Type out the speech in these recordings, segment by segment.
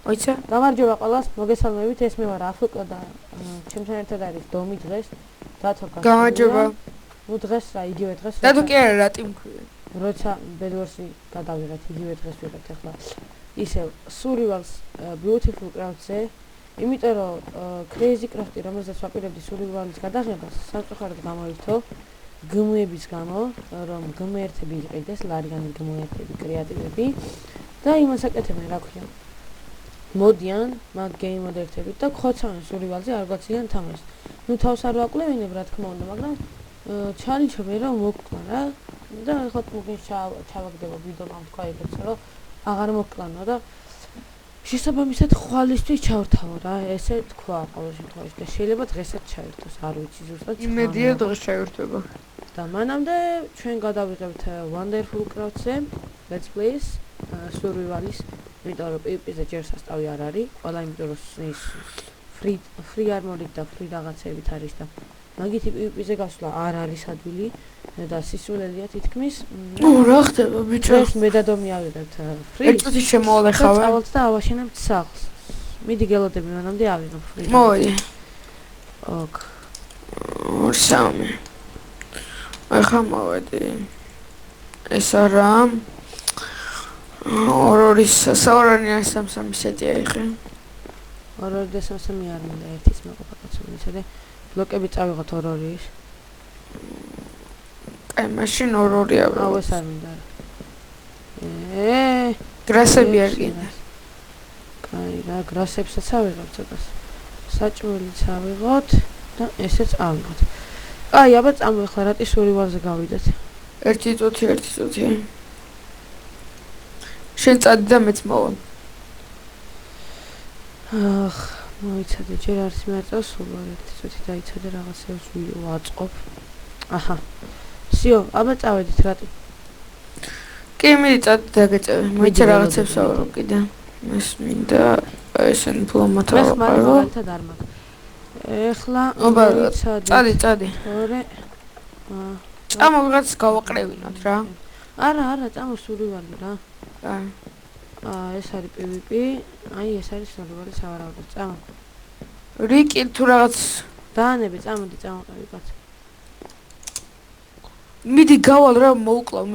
მოიცა? გამარჯობა ყველას, მოგესალმებით, ეს მე ვარ აფუკო და ჩემთან ერთად არის დომი დღეს. დათო გასულია. გამარჯობა. ნუ დღეს რა, იგივე დღეს. დათო კი არა, რატი მქვია. როცა ბედვორსი გადავიღეთ, იგივე დღეს ვიღებთ ახლა. ისევ Survival's Beautiful Craft-ზე, იმიტომ რომ Crazy Craft-ი, რომელზეც ვაპირებდი Survival-ის გადაღებას, სამწუხაროდ გამოირთო გმების გამო, რომ გმერთები იყიდეს, ლარიანი გმერთები, კრეატივები და იმას აკეთებენ, რა ქვია. მოდიან მაგ გეიმ მოდერთებით და ხოცავენ Survival-ზე არ გვაციან თამაშს. ნუ თავს არ ვაკვლევინებ, რა თქმა უნდა, მაგრამ ჩალიჩობენ რომ მოგკლა რა და ხო მოგინ ჩავაგდება ვიდეო ამ თქვა ეგეც რომ აღარ მოგკლანო და შესაბამისად ხვალისთვის ჩავრთავო რა ესე თქვა ყოველ შემთხვევაში და შეიძლება დღესაც ჩაერთოს არ ვიცი ზუსტად იმედია დღეს ჩაერთვება და მანამდე ჩვენ გადავიღებთ Wonderful Craft-ზე Let's Play-ს Survival-ის იმიტომ რომ PvP-ზე ჯერ სასტავი არ არის ყველა იმიტომ რომ ის free armor-ით და free რაღაცებით არის და მაგითი PvP-ზე გასვლა არ არის ადვილი და სისულელია თითქმის. რა ხდება ბიჭო? ეს მე და დომი ავიღებთ free. ერთად შემოვალეხავე. წავალთ და ავაშენებთ სახლს. მიდი გელოდები მანამდე ავიღებ free. მოდი. ოკ. სამი. ახლა მოვედი. ეს არა. ორორის საორანი სამსამი სეტია იხე. ორორი და სამსამი არ მინდა ერთის მეყოფა კაცო ისე ბლოკები წავიღოთ ორორის. აი მაშინ ორორი ავიღოთ. აუ ეს არ მინდა. გრასები არ გინდა. კაი რა გრასებსაც ავიღოთ ცოტას. საჭმელიც ავიღოთ და ესეც ავიღოთ. აი აბა წამოხლა რატი Survival-ზე გავიდეთ. ერთი წუთი. შენ წადი და მეც მოვა. ახ მოიცადე ჯერ არის მე წავს სულ ერთი წუთი დაიცადე რაღაცებს ვაწყობ. აჰა. სიო, აბა წავედით რატი? კი მიდი წადი დაგეწევე. მოიცა რაღაცებს ავიღო კიდე. ეს მინდა ესენ ფლომათა ვაყარო. მე მაგალითად არ მაქვს. ეხლა მოიცადე. წადი. ორე. წამო რაღაც გავაყრევინოთ რა. არა, წამო Survival-ი რა. აი. ეს არის PvP. აი ეს არის Survival-ი სავარაუდოდ. წამო. რიკი თუ რაღაც დაანები, წამოდი, წამოყევი კაცო. მიდი გავალ რა მოვკლავ.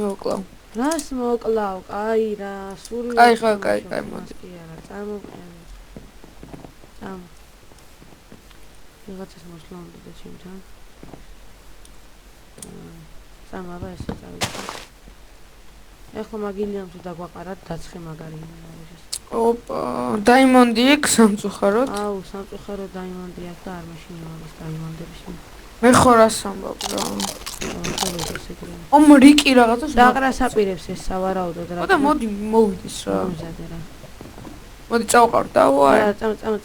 რას მოკლავ? კაი რა, Survival. კაი ხა, კაი, მოდი. კი არა, წამოყევი. წამო. რაღაცას მოსვლა უნდა და ჩემთან. წამო, აბა ესე წავიდე. ეხლა მაგილიამ თუ დაგვაყარათ დაცხე მაგარი იმენა. ოპა, დაიმონდი აქვს სამწუხაროდ. აუ, სამწუხაროდ დაიმონდი აქვს და არ მეშინიაოს დაიმონდების. მე ხორას ამბობ რა. ომ რიკი რაღაცას დაყრასაპირებს ეს სავარაუდოდ რა. და მოდი მოვიდეს რა. მზადე რა. მოდი წავყავ დავაი.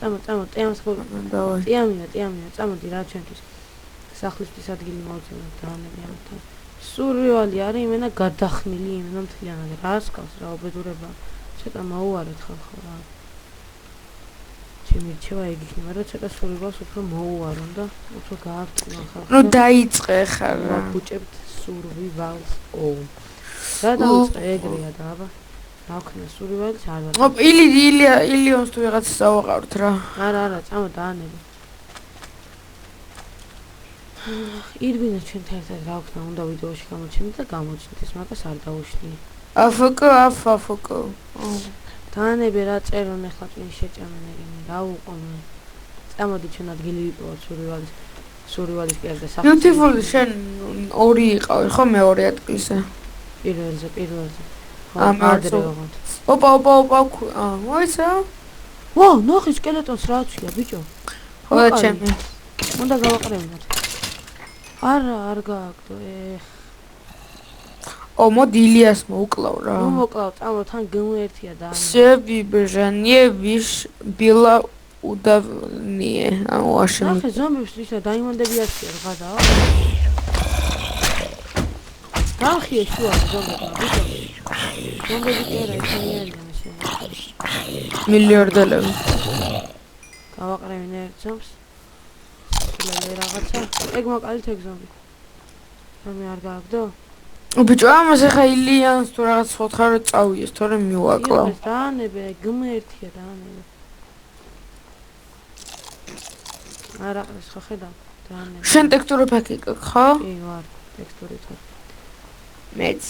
წამო, ტემს ხო. დავაი. ტიამია, წამოდი რა ჩვენთვის. სახლისთვის ადგილი მოვწევთ დაანები ამთან. Survival-ი არის იმენა გადახმილი იმენა მთლიანად. რას გავს რა უბედურება. ცოტა მოუარეთ ხალხო რა. ჩემი რჩევა ეგ იქნება, რომ ცოტა Survival-ს უფრო მოუარონ და უფრო გააგწნონ ხალხს. ნუ დაიწყე ხარ რა. ვაუჭებთ Survival-ს. და დაიწყე ეგრეა და აბა. რა ვქნა Survival-ს არ ვარ. ოპ, ილიონს თუ რაღაც დავაყავთ რა. არა, წამო დაანები. ირბინა ჩვენთან ერთად რა ვქნა უნდა ვიდეოში გამოჩენდეთ და გამოჩნდეთ ეს მაგას არ დაუშლი. აფოკო. დაანები რა წერონ ახლა წინ შეჭამენ ეგენი რა უყომე. წამოდი ჩვენ ადგილი ვიპოვოთ Survival-ის კერდა სახში. Beautiful შენ ორი იყავი ხო მეორე ადგილზე. პირველზე. ამარჯო. ოპა. მოიცა? ვა, ნახე სკელეტონს რა აცია ბიჭო. ხო ჩემი. უნდა გავაყრევინოთ. არა, არ გააგდო. მოდი ილიას მოვკლავ რა. ნუ მოკლავ, წამო თან გმერთია და. Все вибрание было удавнее. Აშენ. ნახე ზომბებს ისა დაიმონდები აცია რა და. ნახე შუა ზომბები ბიჭო. ზომბები კი არა ისინი არის. მილიარდელები. გავაყრევინე ერთ ზომბს. ლელე რაღაცა. ეგ მოკალით ეგ ზომბი. მე არ გააგდო? ბიჭო ამას ახლა ილიანს თუ რაღაც ხოთხარ რომ წავიეს თორე მივაკლავ ეს დაანებე გმერთია დაანებე არა ეს ხო ხედავ დაანებე შენ ტექსტურა ფაქი გაქვს ხო? კი ვარ ტექსტურით ვარ მეც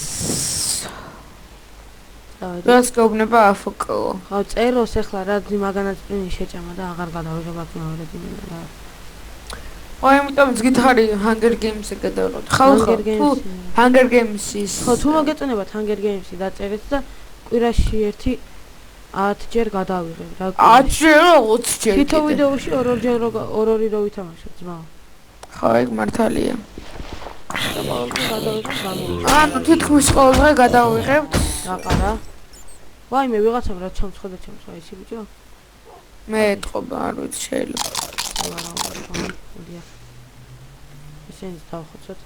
რაც გაუბნება აფოკო ხო წეროს ახლა რა მაგანაც პრინი შეჭამა და აღარ გადავიღებ აქ მეორედ იმენა რა აი ამიტომ გითხარი Hunger Games-ზე გადავიღოთ ხალხო თუ Hunger Games-ის ხო თუ მოგეწონებათ Hunger Games-ი დაწერეთ და კვირაში ერთი 10 ჯერ გადავიღებ რა 10 ჯერ 20 ჯერ თითო ვიდეოში ორ-ორი რო ვითამაშოთ ძმა ხო ეგ მართალია გადავიღებ ანუ თითქმის ყოველ დღე გადავიღებთ რაყარა ვაიმე ვიღაცამ რა ჩამცხოდა აი ისი ბიჭო მე ეთყობა არ ვიცი შეიძლება ისინი დავხოცოთ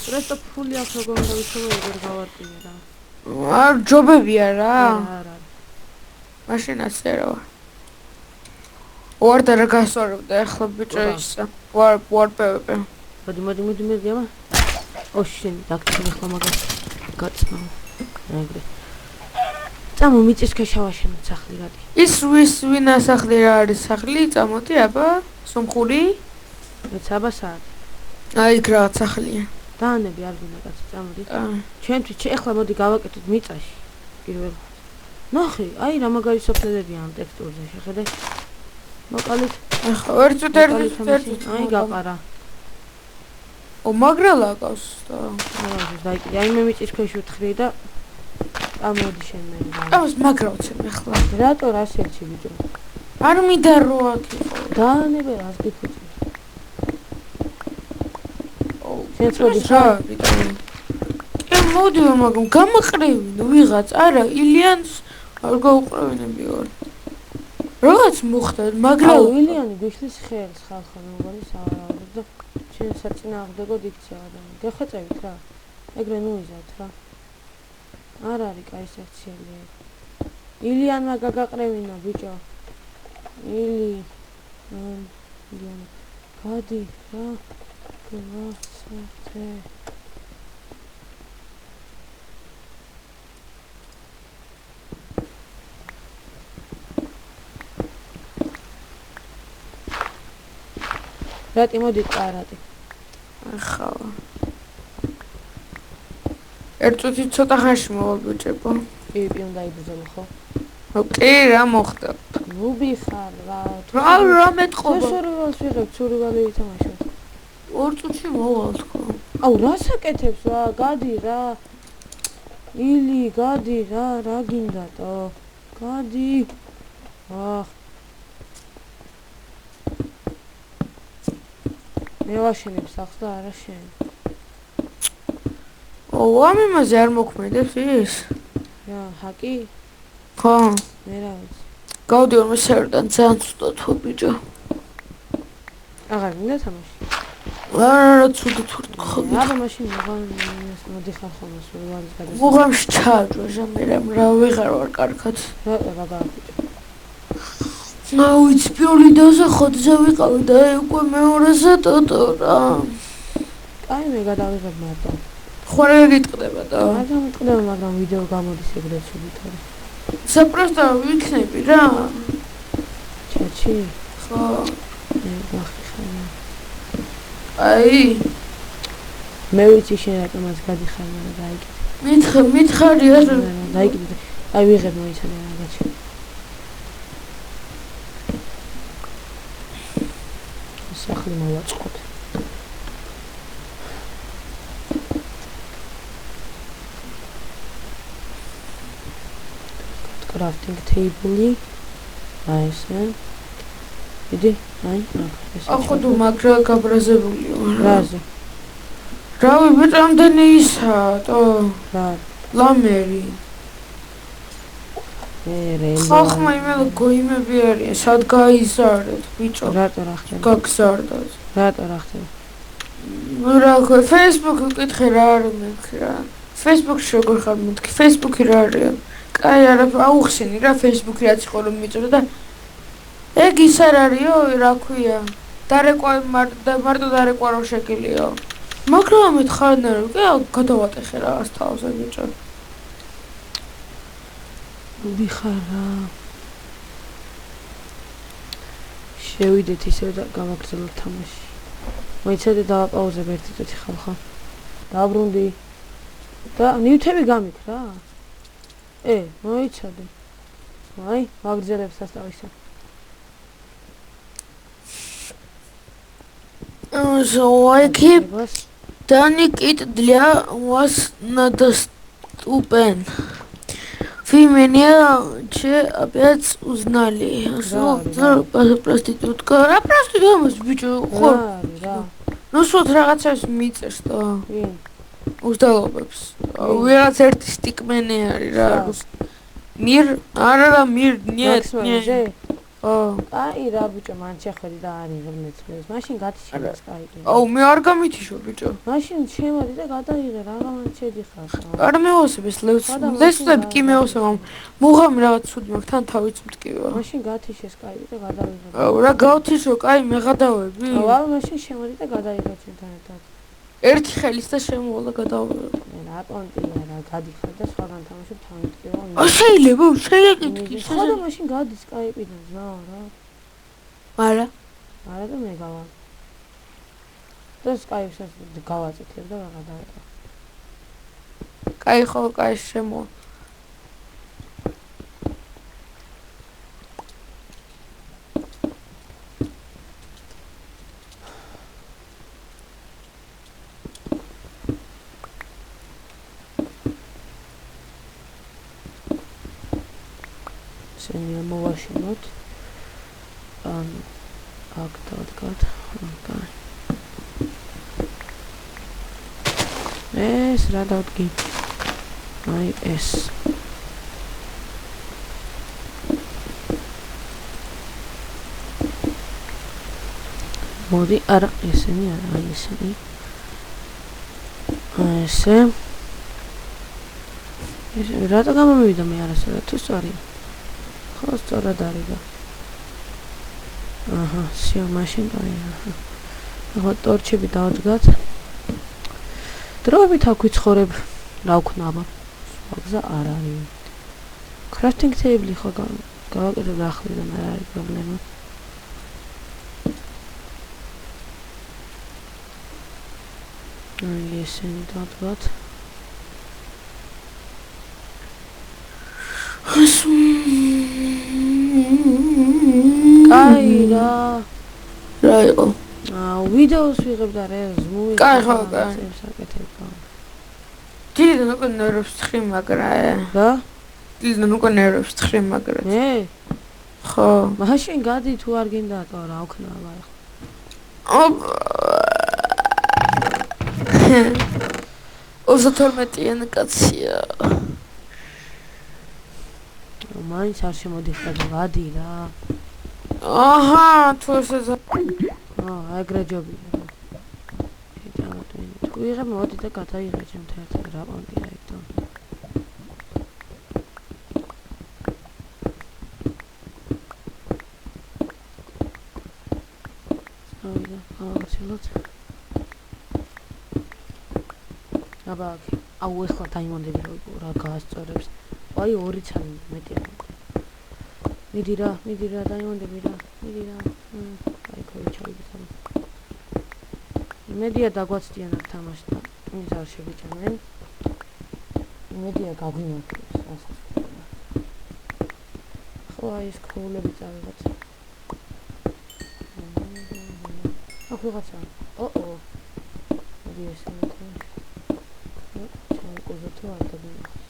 პრესტო ფული აქვს როგორ უნდა ვიცოდე როგორ გავარტყინე რა არ ჯობებია რა არა მაშინ ასე რა ვარ და რა გასვარებდა ახლა ბიჭო ისა ვარ პეპე მოდი ამა ოშინ დაგჭირე ხომ მაგას გაწმა ეგრე წამო მიწის ქეშავაშენო სახლი რადი ის ვინა სახლი რა არის სახლი წამოდი აბა სომხური მეც აბა საათი აი რა სახლია დაანები არ გინდა კაცი წამოდი ჩვენთვის ეხლა მოდი გავაკეთოთ მიწაში პირველ ნახე აი რა მაგარი სოფლებია ამ ტექსტურზე შეხედე მოყალით ახლა ერთ აი გაყარა ო მაგრალა ყავს და არა დაიკიდე აი მე მიწის ქვეშ ვთხრი და ამოდი შენ მე ყავს მაგრავცემ ახლა რატო რა შეჭი ბიჭო არ მინდა რო აქ იყო დაანებე რას გიფუჭი შეწოდი რა ბიჭო კი მოდი მაგრამ გამაყრევინო ვიღაც არა ილიანს არ გაუყრევინები ვარ რაღაც მოხდა მაგრამ ილიანი გიშლის ხელს ხალხო მეგონი სავარაუდოდ და შენ საწინააღმდეგოდ იქცევა ადამიანი გეხაწევით რა ეგრე ნუიზავთ რა არ არის კაი სექციელი ილიანმა გაგაყრევინა ბიჭო ილიანი გადი რა გასაცე რატი მოდი წარატი ახლა ერთუთი ცოტა ხანში მოვაბიჭებო კი უნდა იბრძოლო ხო კი რა მოხდა ნუბი ხარ რა მეტყობა სურვილს ვიღებ სურვილი ვითამაშოთ 2 წუთში მოვალ თქო აუ რასაკეთებს რა გადი რა ილი გადი რა გინდატო გადი აх მე ვაშენებ სახლს და არა შენ ამ იმაზე არ მოქმედებს ის რა ჰაკი ხო მე რა ვიცი გავდი რომ სერდან ძალიან ცუდად თუ ბიჭო აღარ მინდა თამაში არა ცუდად თუ ხო არა მაშინ მოდი ხარ ხოლმე სულვარის გადასა უღამში ჩააჯო ჟამერა რა ვეღარ ვარ კარგად რა გაგაბიჭო აუიც პირველი დოზა ხოთზე ვიყავი და უკვე მეორეზე ტოტო რა აი მე გადავიღებ მარტო ხوره გიტყდება და მაგრამ მიტყდება მაგრამ ვიდეო გამოდის ეგრე ცუდითარი საპროსტა ვიქნები რა ჩაჩი ხო ნახე ხარ აი მე ვიცი შენ რატომაც გადიხარ მაგრამ დაიკიდე მითხარი არა დაიკიდე აი ვიღებ მოიცადე რაღაცა სახლი მოვაწყოთ crafting table აი ესე იდი აი ეს ახო თუ მაგრა გაბრაზებული რაზე რავი ბიჭამდენი ისა ტო რა ლამერი ხახმა იმელა გოიმები არიან სად გაიზარდეთ ბიჭო რატო რა ხდება გაგზარდათ რატო რა ხდება რა ხო Facebook-ი ვკითხე რა არის მეთქი რა Facebook-ში როგორ ხარ მეთქი Facebook-ი რა არის კაი არა აუხსენი რა Facebook-ი რაც იყო რომ მიწოდა და ეგ ის არ არისო რა ქვია დარეკვა მარტო დარეკვა რო შეკილიო მაგრამ მითხარნა რომ კი გადავატეხე რაღაც თავზე ბიჭო. ვიხარა. შევიდეთ ისე და გავაგრძელოთ თამაში. მოიცადე დავაპაუზებ ერთი წუთი ხალხო. დაბრუნდი. და ნივთები გამიქ რა. მოიცადე. აი, ვაგრძელებ სასწავლისა. So I keep Danik для вас недоступен. Вы меня опять узнали. Проститутка. А проститутка, бичо, хор. Ну что, რაღაცას მიწეს და. უსდალობებს. ვიღაც ერთი სტიკმენი არის რა. მირ, არა, მირ, нет, нет. აი რა ბიჭო, მან შეხვედი და არის ღმერთს. მაშინ გათიშე სკაიპი. მე არ გამითიშო ბიჭო. მაშინ შემოდი და გადაიღე რაღაც შედიხარ. არ მევასებს ლესლები კი მევასებ. მუღამი რაღაც ცუდი მაქვს, თან თავიც მткиვა. მაშინ გათიშე სკაიპი და გადავიღე. რა გავთიშო, კაი მე გადავები. მაშინ შემოდი და გადაიღე ჩვენთან ერთად. ერთი ხელის და შემოვალ და გადავიღე. რა პონტია რა, გადიხარ და სხვაგან თამაშობ თან მткиვა. შეიძლება, შეიძლება. ხოდა მაშინ გადი სკაიპიდან რა. არა და მე გავალ. და სკაიპსაც გავაწეთებ და გადავიღე. კაი ხო, კაი შემო. სენია მოვაშინოთ. აქ დავდგათ. კაი. ეს რა დავდგი? აი ეს. მოდი, არა, ესენი არა, აი ესენი. ესე. ეს რატო გამომივიდა მე არასდროს თუ სწორია? ხო, სწორად არის და. აჰა, всё, მაშინ აი. ახლა ტორჩები დავდგათ. დროებით აქ ვიცხოვრებ, რა ვქნა აბა. გზა არ არის. crafting table ხო გავაკეთებ ახლა და არ არის პრობლემა. აი ესენი დავდგათ. კაი რა იყო? ვიდეოს ვიღებ და ზმუი. კაი ხო, კაი. დილიდან უკვე ნერვებს ცხრი მაგრა. რა? დილიდან უკვე ნერვებს ცხრი მაგრა. ხო. მაშინ გადი თუ არ გინდატო რა ვქნა ახლა. 32-იან კაცია. მაინც არ შემოდიხარ და გადი რა. აჰა, თუ ესე ეგრე ჯობია. თუ ვიღებ მოდი და გადაიღე ჩემთან ერთად რა პონტია იქ და. ავიდა, ავაცილოთ. აბა, აუ ეხლა დაიმონდები რა გაასწორებს. აი 2 ცალი მეტია. მიდი რა, დაიმონდები რა. მიდი რა. აი ქოვიჩავდი სამ. მედია დაგვაცდიან აქ თამაში და ის არ შეგიჭამენ. მედია გაგვიმართლებს რასაც. ხო აი ეს ქოულები წავიღოთ. აქ ვიღაცა. მოდი ესე მოდი. ჩაიკუზო თუ არ დაგინახავს.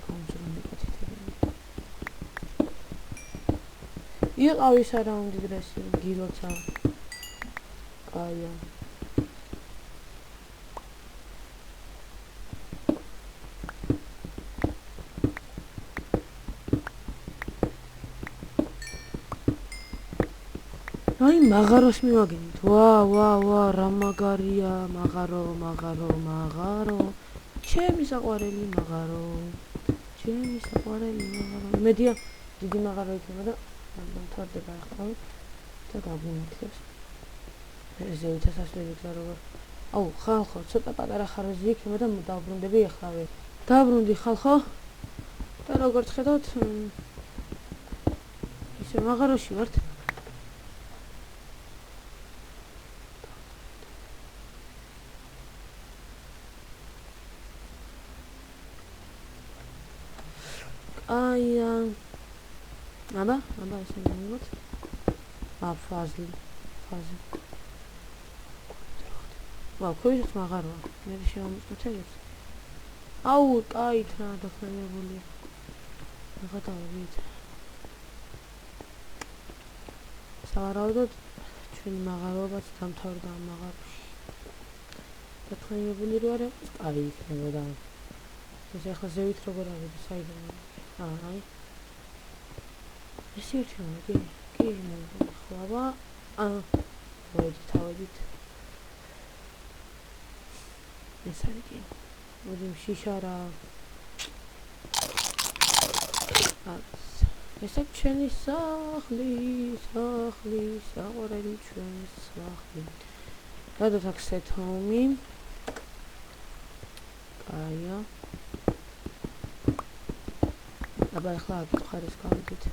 გამძრუნდი კეთილი. იყავი სარაუნდი დრესი გილოცა. აია. აი მაღაროს მივაგენით. ვა, რა მაგარია, მაღარო. ჩემი საყვარელი მაღარო. მედია დიდი მაღარო იქნება და დამთავრდება ახლა და გაგვიმართლებს. ზევითას ასველი გზა როგორ აუ, ხალხო, ცოტა პატარა ხარვეზი იქნება და დავბრუნდები ახლავე. დაბრუნდი ხალხო. და როგორც ხედავთ, ისე მაღაროში ვართ. აბა, ესე მივიღოთ. ფაზი. ქვიშიც მაღაროა. მე შევამოწმოთ. აუ, კაით რა დაქნებებულია. ნახატავით. სავარაუდოდ ჩვენი მაღაროებაც დამთავრდა ამ მაღაროში. დაქნებული რო არა, კაი იქნებოდა. ეს ახლა ზევით როგორ ავიდი საიდან? აი. ეს ერთია, კი, ხლაბა. თავით. ეს არის კი. მოდი შიშარა. ესა ჩვენი სახლი, საყვარელი ჩვენი სახლი. გადავთ აქ სეთომი. კაია. აბა ახლა აქ ხარეს გავიდით.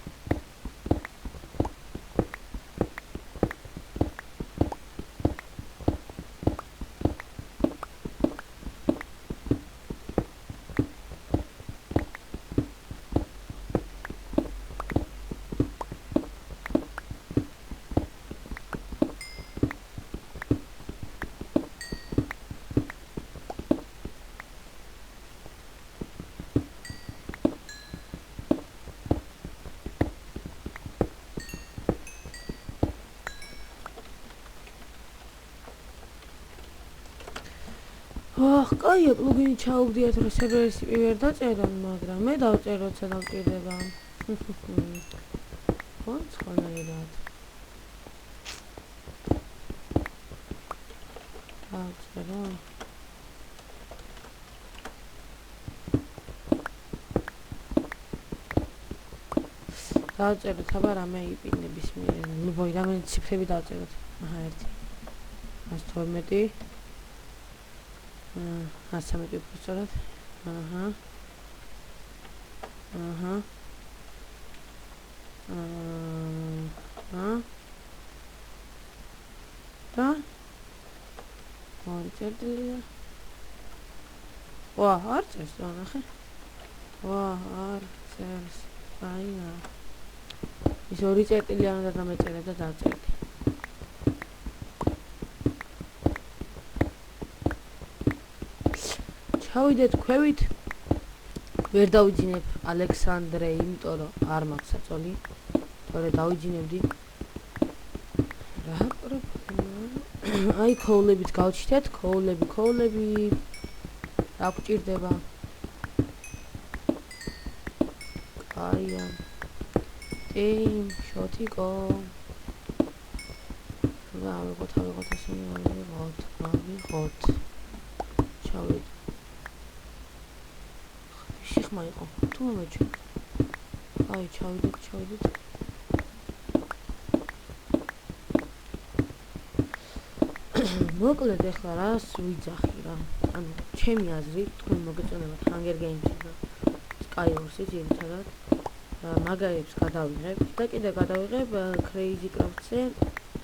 კაია, პლუგინი ჩაუგდიათ, რომ სერვერის IP ვერ დაწერა, მაგრამ მე დავწერო, როცა დავჭირდება. ხონერად. დავწერო. დავწეროთ, აბა რამე IP-ნების მიერ. მიბოი, რამე ციფრები დავწეროთ. აჰა, 1 112 113 უფრო სწორად. აჰა. და კონცერტია. არ წერს, ნახე. არ წერს. აია. ის ორი წერტილი არ უნდა დამეწერა და დავწერდი. ჩავიდეთ ქვევით. ვერ დავიძინებ ალექსანდრე, იმიტომ რომ არ მაქვს საწოლი. თორე დავიძინებდი. რა პრობლემა? აი ქოვლებით გავჩითეთ, ქოვლები. რა გვჭირდება? აია. ტიმ, შოტიკო. ავიღოთ ესენი, ავიღოთ. ჩავიდეთ. შეხმა იყო. თუ მომეჩვენ. აი, ჩავიდეთ. მოკლედ ახლა რას ვიძახი რა. ანუ ჩემი აზრით, თქვენ მოგეწონებათ Hunger Games-ი და Skywars-ი ძირითადად. მაგაებს გადავიღებ და კიდე გადავიღებ Crazy Craft-ზე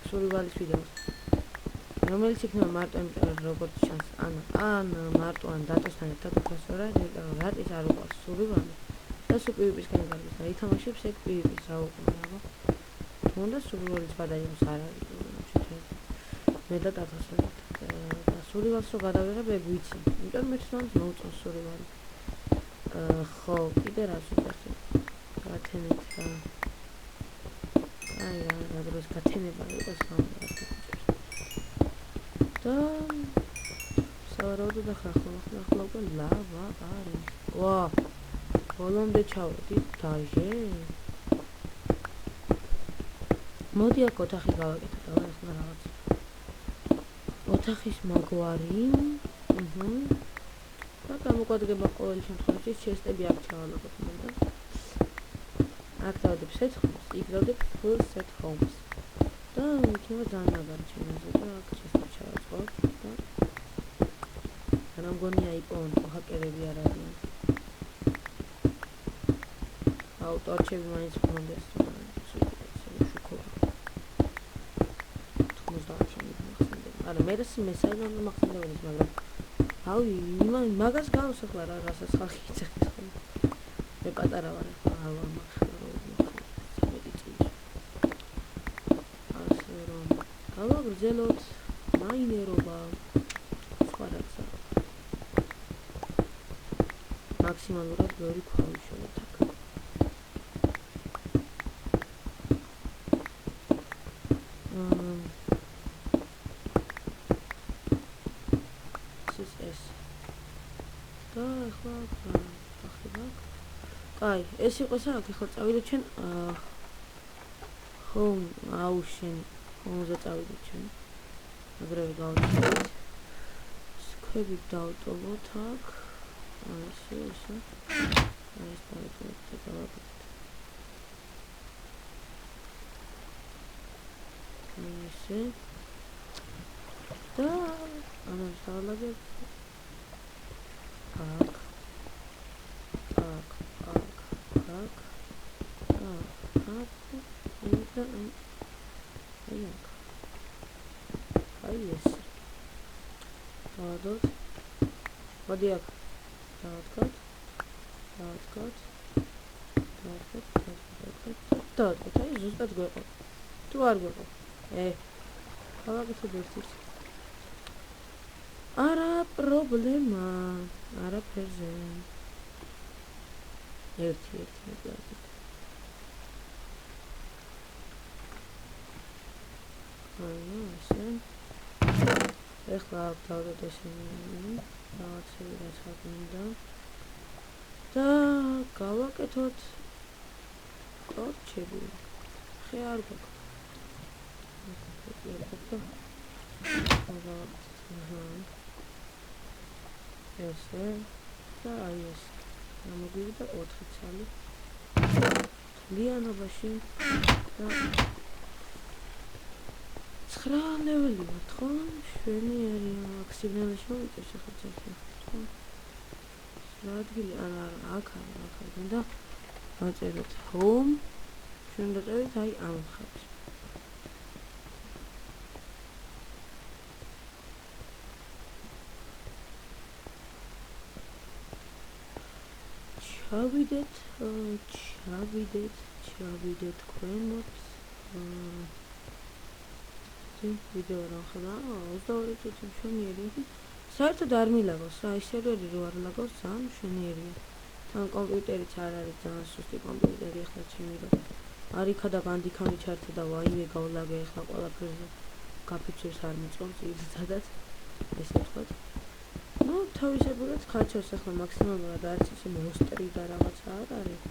სურვილის ვიდეოს. რომელიც იქნება მარტო იმიტომ რომ როგორც ჩანს, ან მარტო ან დატოსთან ერთად უფასოა, იმიტომ რომ რატის არ უყავს სურვილი და სულ PvP-სკენ გარბის და ითამაშებს ეგ PvP-ს რა უყურნა, აბა. თუნდა სურვილის გადაიღოს არ არის პრობლემა. მე და დატოსთან და სურვილს რო გადავიღებ ეგ ვიცი. იმიტომ მე თვითონაც მოუწონს სურვილი. ხო, კიდე რას ვიძახი? გათენეთ რა. აი რა დროს გათენება იყოს ამას. და სავარაუდოდ ახლა უკვე ლავა არის. ბოლომდე ჩავედი დაჟე. მოდი აქ ოთახი გავაკეთე და ახლა რაღაც. ოთახის მაგვარი. და გამოგვადგება ყოველ შემთხვევაში ჩესტები აქ ჩავალაგოთ მე და აქ დავდებ set homes, იქ დავდებ full set homes. და იქნება ძალიან მაგარი ჩემზე და აქ ჩესტები ჩავაწყობ და მაგრამ მგონია იპოვონ ჰაკერები არ არიან. ავტორჩები მაინც მომდეს არა მე მეცაიდან მახსენებელი მაგრამ ავი მაგას გავსახლა რა რასაც ხალხი იცეხის ხოლმე მე პატარა ვარ ახლა არ ვარ სამედი წელი ასე რომ გავაგრძელოთ მაინერობა სხვა რაღაცა მაქსიმალურად ბევრი ქვავიშოვოთ აქ აი, ეს იყო საერთოდ ახლა წავიდეთ ჩვენ home auction home-ზე წავიდეთ ჩვენ. აგრევე გავუჩინოთ. სქები დავტოვოთ აქ. ასე. ეს დავტოვოთ და გავაკეთოთ. ესე. და ამას დავალაგებ. აქ. მოდი აქ დავადგოთ აი ზუსტად გვეყო თუ არ გვეყო გავაკეთებ ერთის არა პრობლემა არაფერზე ერთი მოკლედ ასე ეხლა დავდოთ ესენი რაღაცები რაც ხარკმინდა და გავაკეთოთ კორჩები ხე არ გვაქვს ესე და აი ეს გამოგვივიდა 4 ცალი ლიანობაში და 9 ლეველი ვართ ხო? შვენიერი მაქსიმალურად შევიწევს ახლა ცოტა ხო? რა ადგილი არა აქ და ვაწეროთ home ჩვენ დავწერთ აი ამ მხარეს ჩავიდეთ ქვემოთ ვიდეო რა ხდა 22 წუთი მშვენიერი საერთოდ არ მილაგოს რა ის სერვერი რო არ ლაგოს ძალიან მშვენიერია თან კომპიუტერიც არ არის ძალიან სუსტი კომპიუტერი ახლა ჩემი რო არიქა და ბანდიქამი ჩართე და ვაიმე გავლაგე ახლა ყველაფერზე გაფიცურს არ მიწევს ძადად ესე ვთქვათ ну თავისებურად ხარჩევს ახლა მაქსიმალურად არც ისე მონსტრი და რაღაცა არ არის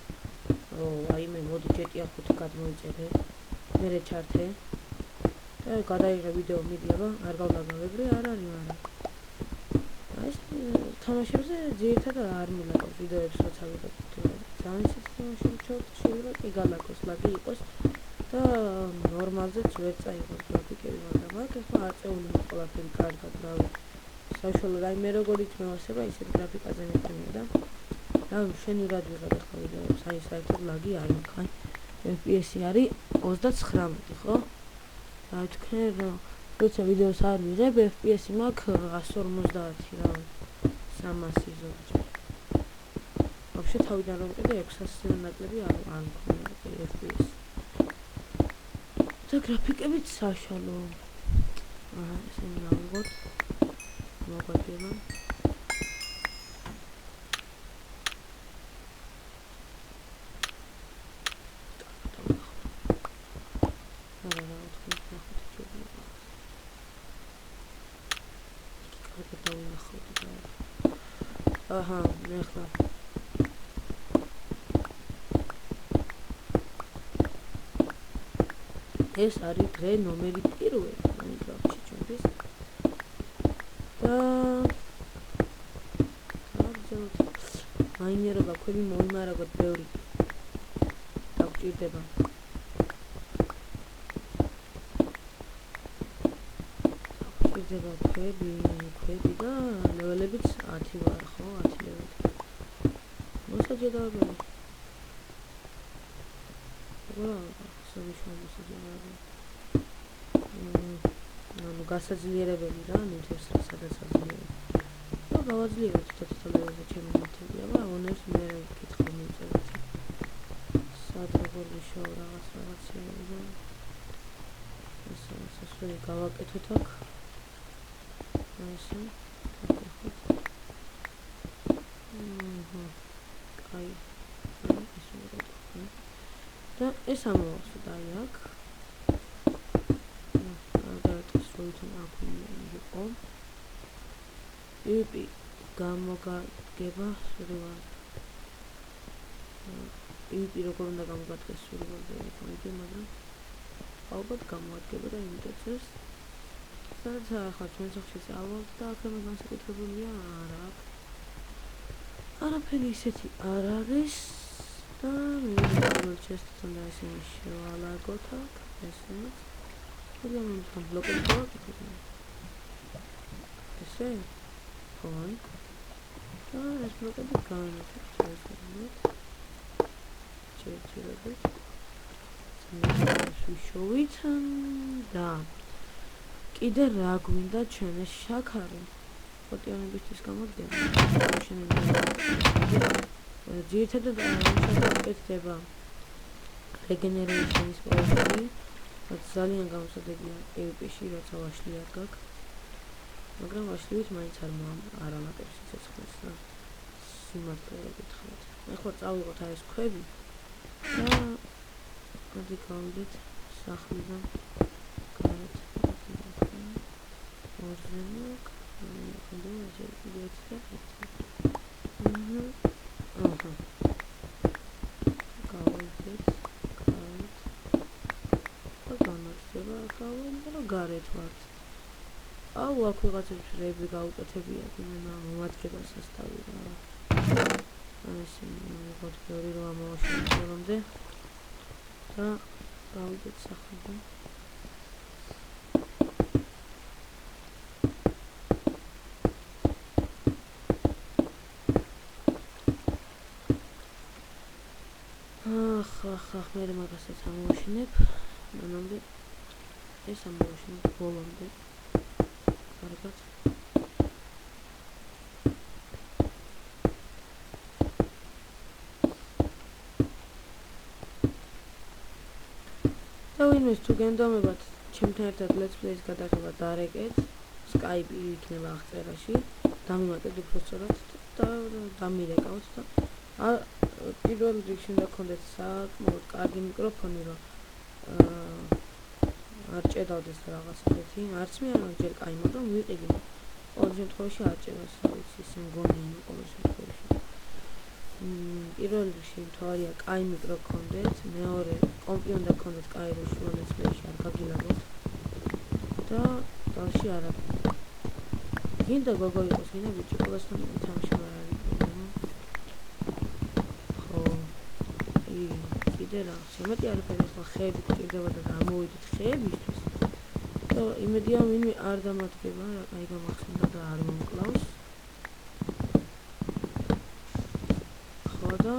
ვაიმე მოდი ჯეტია 5 გადმოიწერე მერე ჩართე გადაიღე ვიდეო მიდიება არ გავლაგავებრი არ არის მაგრამ ეს თამაშებზე ძირითადად არ მილაგავს ვიდეოებს როცა ვიღებ ძალიან ისეთ თამაშებს შეიძლება კი გალაგოს ლაგი იყოს და ნორმალზეც ვერ წაიღოს გრაფიკები მაგრამ აქ ახლა აწეული ყველაფერი კარგად რავი საშუალო რაიმე როგორიც მევასება ისეთ გრაფიკაზე მიყენია და რავი მშვენივრად ვიღებ ახლა ვიდეოებს აი საერთოდ ლაგი არ მაქვს FPS-ი არის 39 ხო რა თქვენ როცა ვიდეოს არ ვიღებ FPS-ი მაქვს 150 რა 300 ზოგჯერ вообще თავიდან რომ კიდე 600-ზე ნაკლები არ მქონია FPS და გრაფიკებიც საშუალო ესე ნავიღოთ მოგვაჭირა აჰა ნახა ეს არის დღე ნომერი 1 Minecraft-ში ჩვენთვის და მაინერობა ქვები მოიმარაგოთ ბევრი დაგჭირდება იზრდება ქვები და ლეველებიც 10 ვარ, ხო, 10 ლეველი. მოსაჯედავებელი. ანუ გასაძლიერებელი რა, ნივთებს სადაც აძლიერებ. და გავაძლიერებ თვითონ ჩემი ნივთები, აბა ონებს მე კითხვა მიწერეთ. სად როგორ ვიშოვ რაღაცეები და ესე სასწრაფო გავაკეთოთ აქ. ესე. აი. და ეს ამოვახსოვდა აი აქ. თვითონ აქ იყო. იპი გამოგაგება სურივად. იპი როგორ უნდა გამოგადგეს სურივადზე იქნება, მაგრამ ალბათ გამოადგება და იმიტაც ეს. სადაც ახლა ჩვენ სახში ავვალთ და აქ მე განსაკუთრებულია არა აქვს. არაფერი ისეთი არ არის და მე ჩესტთან და ისინი შევალაგოთ აქ ესეც. და მე თვითონ ბლოკები გავაკეთებ. ესე? ხო. და ეს ბლოკები განვიხილოთ. ჩერჩერებით. ვიშოვით და კიდე რა გვინდა ჩვენ ეს შაქარი? ფოტიონებისთვის გამოდგება. ძირითადად შევაკეთდება რეგენერაციის პროცესი, რაც ძალიან გამოსადეგია PvP-ში, როცა ვაშლი არ გაქვს. მაგრამ ვაშლივით მაინც არ ამატებს სიცოცხლეს და სიმართლე გითხრათ. ახლა წავიღოთ აი ეს ქვები და მოდი გავიდეთ სახლიდან გარეთ. ორზენაკ გარეთ ვართ. აუ აქ ვიღაცებს რები გაუკეთებია, იმენა მომადგება სასტავი რა. ესე მოგოთ ბევრი როა მოვაშოროთ რომდე და გავიდეთ სახლიდან. ახ მე მაგასაც ამოვაშენებ. მანამდე ეს ამოვაშენებ ბოლომდე. კარგად. და ვინმეს თუ გენდომებათ ჩემთან ერთად let's play-ს გადაღება დარეკეთ. Skype იქნება აღწერაში. დამიმატეთ უფრო სწორად და დამირეკავთ და პირველ რიგში უნდა გქონდეთ საკმაოდ კარგი მიკროფონი, რომ არ ჭედავდეს რაღაც ისეთი. არც მე არ ჯერ კაი, მაგრამ ვიყიდი. ყოველ შემთხვევაში არ ჭედავს, ვიცი, ისე მგონი ყოველ შემთხვევაში. პირველ რიგში მთავარია კაი მიკრო გქონდეთ, მეორე კომპი უნდა გქონდეთ კაი, რომ შუა ნაწილში არ გაგილაგოთ. და dalში არა. გინდა გოგო იყოს, გინდა ბიჭი, ყველასთან ითამაშება არ არის პრობლემა. კიდე რა, შემეტი არაფერი ახლა ხეები გჭირდება და გამოვიდეთ ხეებისთვის და იმედია ვინმე არ დამადგება რა, კაი გამახსენდა და არ მომკლავს. ხო და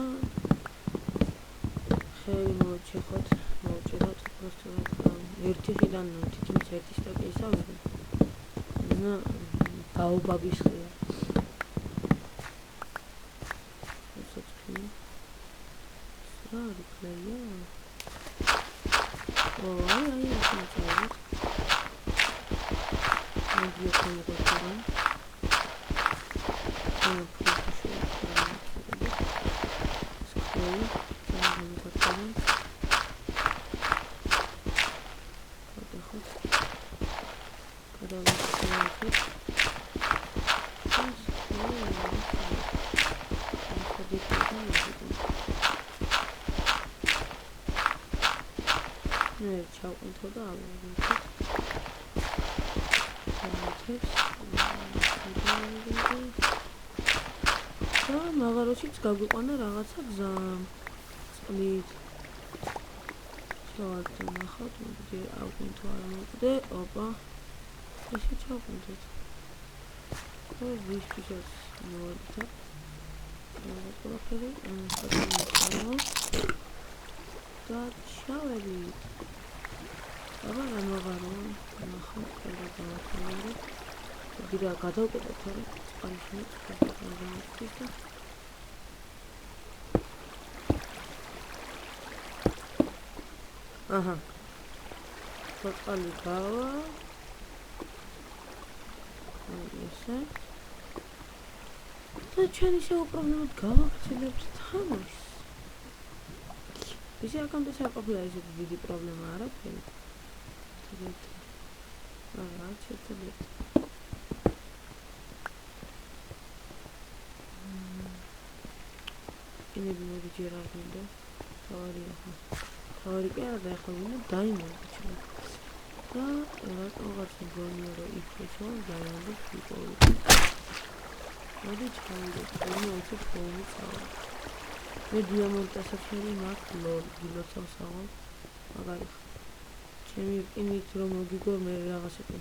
ხეები მოვჭეხოთ უბრალოდ ერთი ხიდან თითქმის ერთი სტაკი ისავები და ბაობაბის ხეა. რა რეკლამია? აი, ეს მოწევი. მოდი ახლა ჩავყვითო და ავიღოთ. და მაღაროშიც გაგვიყვანა რაღაცა გზა. წყლით. შევარდნახავთ, მოდი ავყვითო არ მოვიდე. ოპა. ესე ჩავყიდეთ. ხო, ვისთვისაც მოვიდა. ყველაფერი და ჩავედით. აბა გამოვარო. ნახო, ყველა დავათავე. ვიდა გადავკეთოთ, რა წყალში გადავაკეთოთ. აჰა. წყალი გავა. ესე. და ჩვენ ისე უპრობლემოდ გავახსენებთ თამაშს. ისე აქამდე საყოფილა ისეთი დიდი პრობლემა არ აქვს. არა, შეიძლება. ინები მოდი ჯერ არ მინდა. თავარია ხო. თავარი კი არა და ახლა მინდა დაიმონდი ჩვენ. და რაღაცა გონია რომ იქნებო დაიმონდი ფიქრობ. მოდი ჩავიდეთ, მოიცეთ ხოლმე წავა. მე დიამონტასაფერი მაქვს ლოლ, გილოცავს აღარ. მაგარი ხარ. ჩემი რკინით რომ მოგიგო მე რაღაც იყო.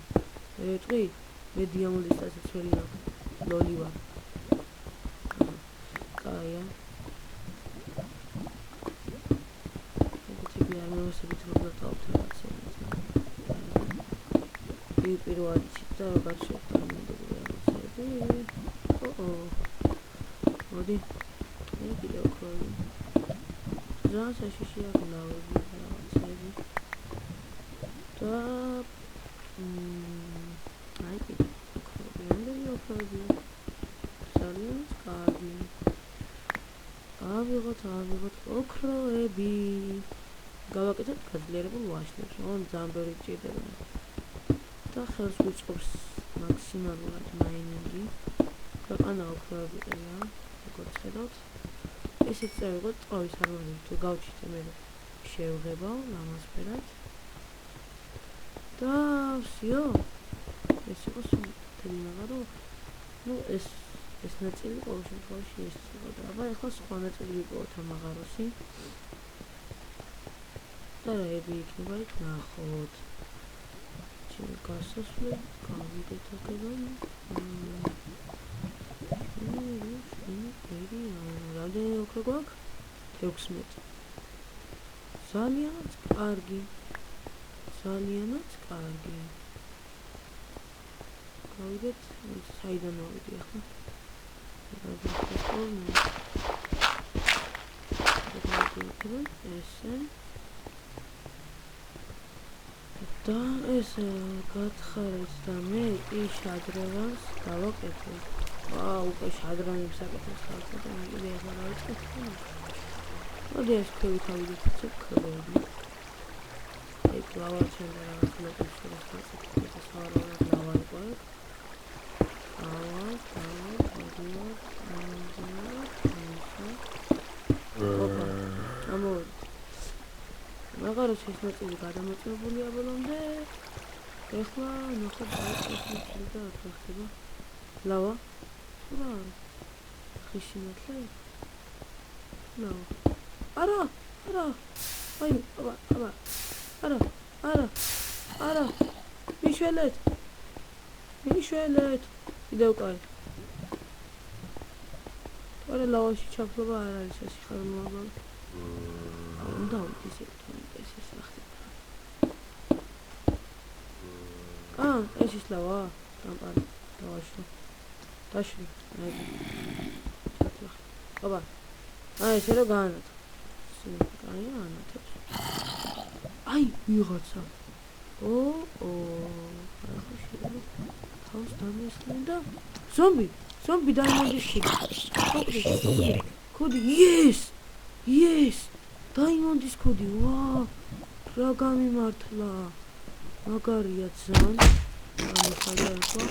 მე ვიტყვი, მე დიამონტასაფერი მაქვს. ლოლი ვარ. კაია. მე მოსებით რომ დავთავთ რაღაცა. პირველად და რაღაც შევტანებული რაღაცები. მოდი. მე კიდევ ხოლმე. ძალიან საშიში აგნავები რაღაცები. და აი კიდე ხოლმე ამდენი ოქროები. ძალიან კარგი. ავიღოთ ოქროები. გავაკეთოთ გაძლიერებულ ვაშლებს, რომ ძალიან ბევრი გჭირდება. და ხელს გვიწყობს მაქსიმალურად მაინინგი. ქვეყანა ოქროები ყია, როგორც ხედავთ. ესეც წავიღოთ წყავის არმაზები, თუ გავჩით მე შევღებავ ლამაზფერად. და ვსიო. ეს იყო სულ მაგარო. ნუ ეს ნაწილი ყოველ შემთხვევაში ეს იყო და აბა ახლა სხვა ნაწილი ვიპოვოთ ამაღაროსი. და რაები იქნება იქ ნახოთ. ჩემი გასასვლელი გავიდეთ აქედან. რამდენი ოქრო გვაქვს? 16. ძალიანაც კარგი. გავიდეთ, საიდან მოვიდი ახლა? ესე და ეს გათხარეთ და მე ის შადრევანს გავაკეთე. უკვე შადრევანებს აკეთებს ხალხი და მე კიდე ახლა დავიწყებ. მოდი ეს ქვევით ავიდეთ ქლები. აი კლავაჩენ და რაღაც მეტებს შორის და სავარაუდოდ ლავა იყო ეგ. მაგაროს ეს ნაწილი გადამოწმებულია ბოლომდე. ეხლა ნახოთ ეს და რა ხდება. ლავა. რა? ხიში მოხლე? ლავა. არა. აი, აბა. არა. მიშველეთ. კიდევ კაი. არა ლავაში ჩაფლობა არ არის ასე ხარმოაბა. უნდა ისე ეს ახლა. ეს ის ლავა. დამპარი. დაშლი. აბა. ესე რომ გაანათ. კაი ანათებს. აი ვიღაცა. ახლა შეიძლება თავს დამესწრენ და ზომბი დაიმონდის კოდი. yes დაიმონდის კოდი. ვა რა გამიმართლა. მაგარია ძალიან. ამხალა ხო?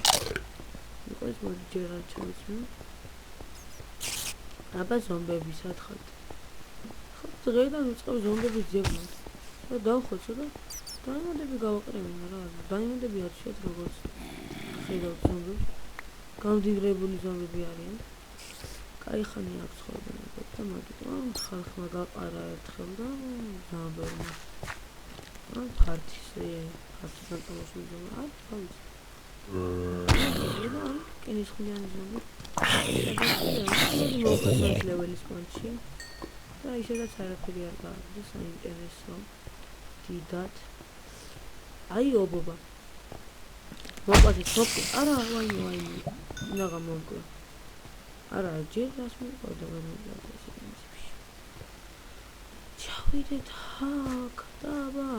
ეს მოდი ჯერ არ ჩავიცმე. აბა ზომბები სათხართ. ხო დღეიდან უწყებ ზომბების ძებნას. და დავხოცო და დაიმონდები გავაკრებინა რა. დაიმონდები არ შეეთ როგორც ხედავთ ზომბებს. გამდიდრებული ზომბები არიან. კაი ხანი აქვს ხოლმე და მაგიტომ ხალხმა გაყარა ერთხელ და ძალიან ბევრი. ფარტის დამტოვებული ზომა არ ვიცი. კენის ხმიანი ზომი. მოვხსნათ ლეველის პონჩი. და ისედაც არაფერი არ გააქვს, საინტერესო. დიდად. აი ობობა. მოყვათით სოფი. არა, ვაიმე. ნაღა მომკვლა. არა, ჯერ რას მოყვდა გამომკვლა ეს პრინციპში. ჩავიდეთ აქ და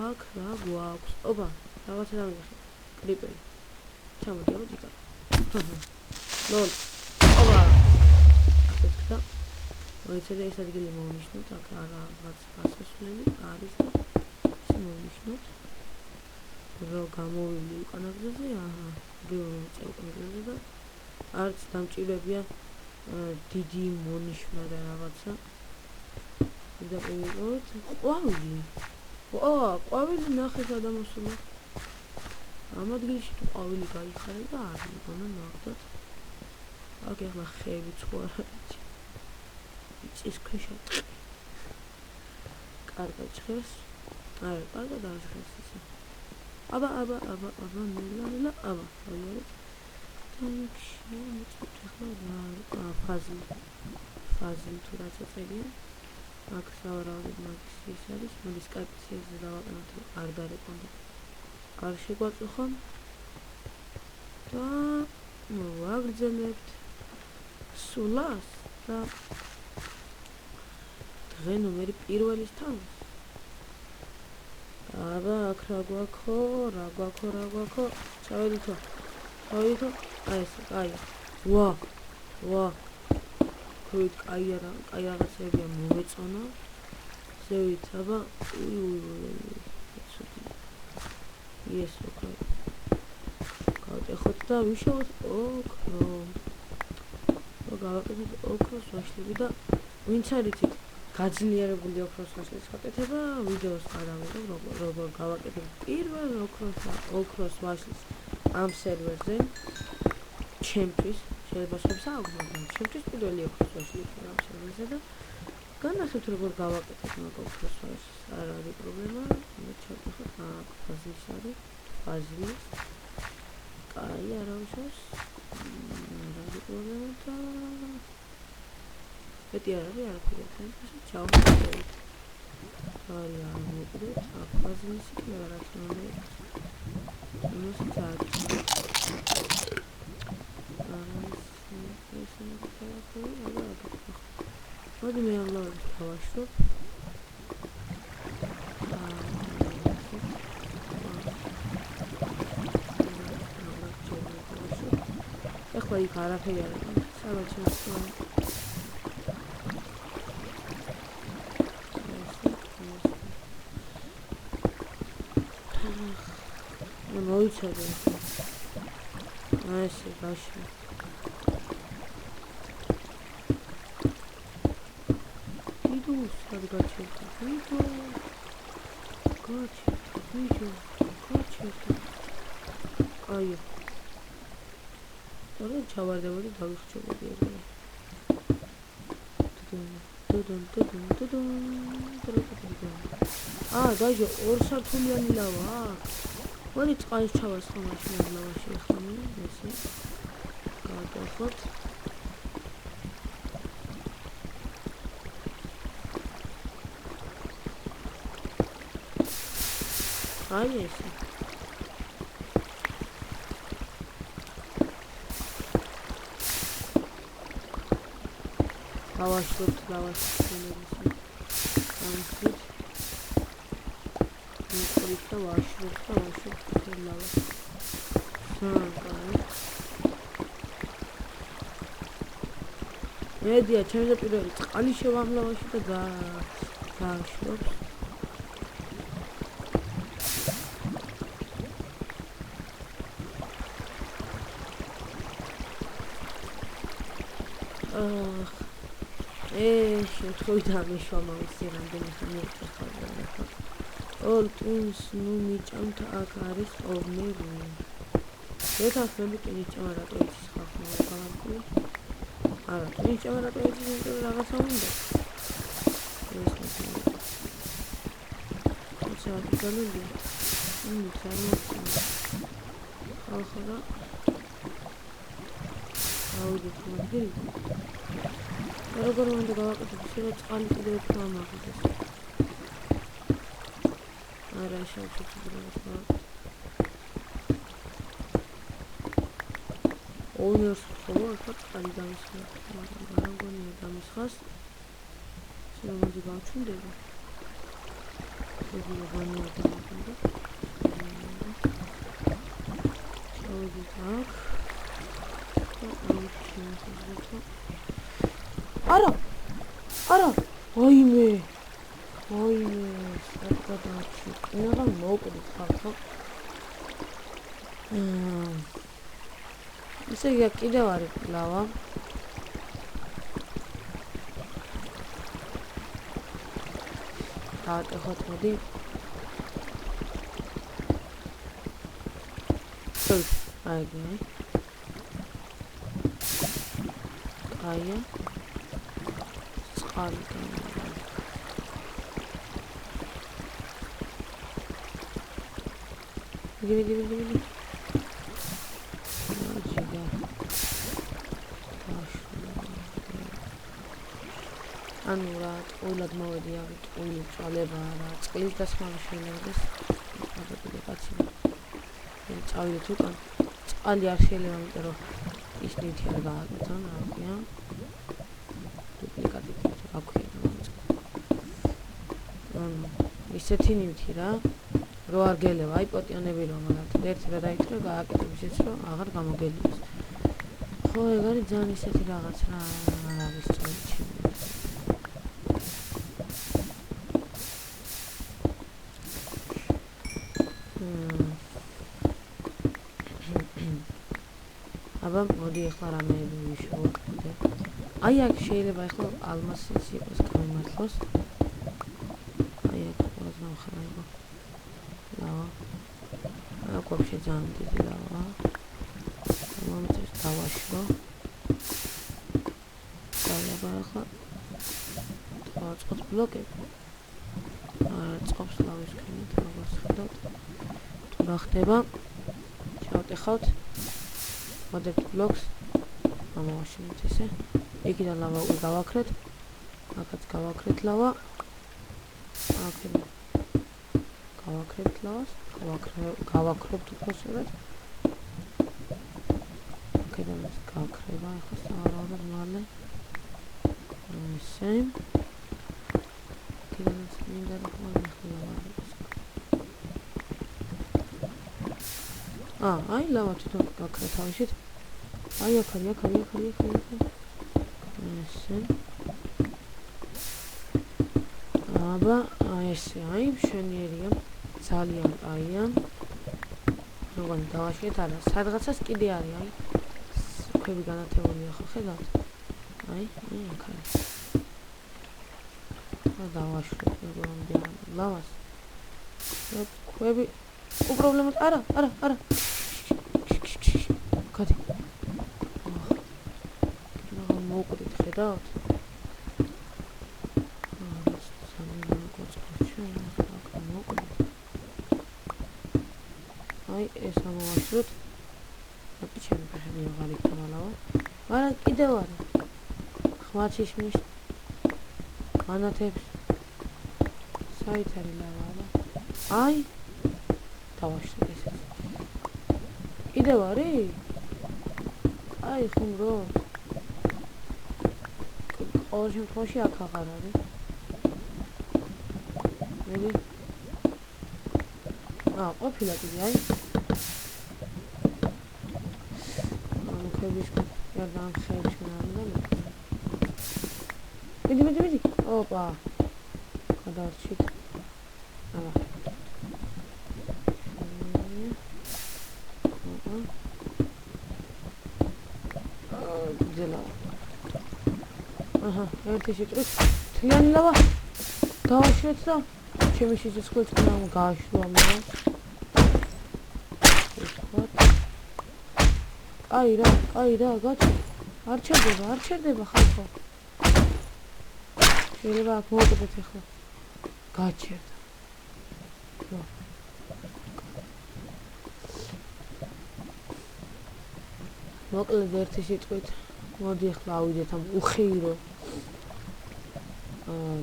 აქ რა გვაქვს? ოპა, რაღაცა დამიგახე. კრიპერი. ჩამოდი აბა დიკა. ლოლ. ოპა. აკეთდა. მოიცადე ეს ადგილი მოვნიშნოთ, აქ რაღაც გასასვლელი არის და ეს მოვნიშნოთ. რო გამოვილი უკანა გზაზე, აჰა, გეომეტრია უკანა გზაზე და არც დამჭირებია დიდი მონიშნა და რაღაცა. და პერიოდულად ყვავილი. ყვავილი ნახეთ ადამიანსულა. ამ ადგილში თუ ყვავილი გაიხარე და არ მიგონა ნახდათ. აქ ახლა ხეები ხო არ არის. იცის ქვეშა. კარგად ჭრეს. არა, კარგად არ ჭრეს ისე. აბა, ნელა, აბა, არის. თამაში მოწყვეტა ფაზი თუ რაც წერია. აქ სავარაუდოდ მაგის ის არის, მოდი სკაიპზე დავაყენოთ, არ დარეკონდა. არ შეგვაწუხონ. და ვაგრძელებთ სულას და დღე ნომერი პირველის თავს. აბა, აქ რა გვაქო? ჩავედითო. აი ეს, აი. ვა. ქვით კაი რაღაცებია მომეწონა. ზევით, აბა, ეს ოქრო. გავტეხოთ და ვიშოვოთ ოქრო. გავაკეთოთ ოქროს ვაშლები და ვინც არიცით გაძლიერებული ოქროს ვაშლის გაკეთება, ვიდეოს გადავიღებ, როგორ გავაკეთებ პირველ ოქროს ვაშლის ამ სერვერზე. ჩემთვის შეიძლება შეფსაუბროთ, მაგრამ ჩემთვის პირველი ოქროს ვაშლი იქნება ამ სერვერზე და განახეთ როგორ გავაკეთებ მაგ ოქროს ვაშლს. არ არის პრობლემა, მე ჩავტეხოთ აქ ფაზის არის, ფაზის. კაი, არა უშავს. არ არის პრობლემა და მეტი არ არის, არაფერი არ არის, ჩავხდით. კაი, არ მოვიდეთ, აქ ფაზის იქნება რაც უნდა იყოს. იმასაც არის. მოდი მე ამ ლავებს დავაშრობ. ეხლა იქ არაფერი არ არის. სადაც შემოწმე. მოიცადე. ასე გაშრე. გაჩერდა. აი. τώρα ჩავარდებოდი დავიხჩებოდი ეგრე. დაიჯო 2 სართულიანი ლავა აქვს. მოდი წყალს ჩავასხო მაშინ ლავაში ახლა ესე. გავდახოთ. აი ესე. დავაშრობთ ლავაში სულელისი. ამით. მიყრით და ვაშრობთ ლავაში. კაი. მედია ჩემზე პირველი წყალი შევამ ლავაში და დააშრობთ. შეთხოვდა მეშვა რამდენი ხანი ეხლა. ოლტუნს ნუ მიჭამთ აქ არის ოვნერი. ეთახები ტინიჭამა რატო იცის ხალხმა გავამკვლი. არა, ტინიჭამა რატო იცის, იმიტომ რომ რაღაცა უნდა. ეს ნაცნობი. ეს არის განული. წარმოიქმნა. ხალხა ავიდეთ მოდი. როგორ უნდა გავაკეთოთ ისე რომ წყალი კიდევ უფრო ამაღლდეს. არა შეიძლება უბრალოდ ოუნერს ხოლმე ახლა წყალი დამისხა. მაგრამ გონია დამისხას. შემოდი გავჩნდება. შეიძლება გონია დამისხა. ჩავიდი აქ. არა! ვაიმე! საკადაჩი. ნაღა მოვკვდით ხალხო. ისე კიდევ არის ლავა. დავატეხოთ მოდი. აიგე. აია. წყალი. გიგი. ანუ რა ყოველად მოვედი ავით ყოველი წვალება რა წყლის დასმავი შეიძლება ეს აგებული კაცი წავიდეთ უკან წყალი არ შეიძლება იმიტომ რომ ის ნივთი არ გააკეთონ რა ქვია დუპლიკატი რა ქვია ანუ ისეთი ნივთი რა რო არ გელევა აი პოტიონები რომ მაგალითად ერთი რა დაიწყო გააკეთებ ისიც რომ აღარ გამოგელიოს ხო ეგ არის ძალიან ისეთი რაღაც რა არის სწორად აბა მოდი ახლა რამეები ვიშოვოთ აი აქ შეიძლება ახლა ალმასის იყოს გამართლოს აი აქ ყურადღება ხარება ლავა აქ ვაფშე ძალიან დიდი ლავა მომწეს დავაშლო დაიაბა ახლა წყობს ბლოკები წყობს ლავის ქიმით როგორც ხედავთ თუ რა ხდება შევტეხავთ მოდებთ ბლოკს ამოვაშენოთ ესე იქიდან ლავა გავაქრეთ აქაც გავაქრეთ ლავა აქედან გავაქრეთ ლავას გავაქრებთ უბრალოდ აქედან გავაქრება ახლა სავარაუდოდ მალე ესე აქედანაც მინდა რომ ახლა აი ლავა თვითონ გაქრა თავისით აი აქ არის ესე აბა ესე აი მშვენიერია ძალიან აია როგორ დავაშლით არა სადღაცას კიდე არის აი ქვები განათებულია ხო ხედავთ აი აქ არის დავაშლით როგორ ლავას ქვები უპრობლემოდ არა კადი მოვკვდით ხედავთ აი ეს ამოვაშლოთ აპიჩები ფეხები აღარ იქნება ლავა მაგრამ კიდევ არის ხმარჩის მის განათებს საით არის ლავა აი დავაშლით ესე კიდევ არის აი ხუმრო ყოველ შემთხვევაში აქ აღარ არის მედი ყოფილა კიდე აი ქვების გარდან ხეებს უნდა მიდი ოპა გადავარჩით აბა ერთი სიტყვით თლიანი ლავა დავაშლეთ და ჩემი სიცოცხლეც უნდა გააშლო ამან აი რა გაჩი არ ჩერდება ხალხო შეიძლება აქ მოვკვდეთ ახლა გაჩერდა მოკლედ ერთი სიტყვით მოდი ახლა ავიდეთ ამ უხეირო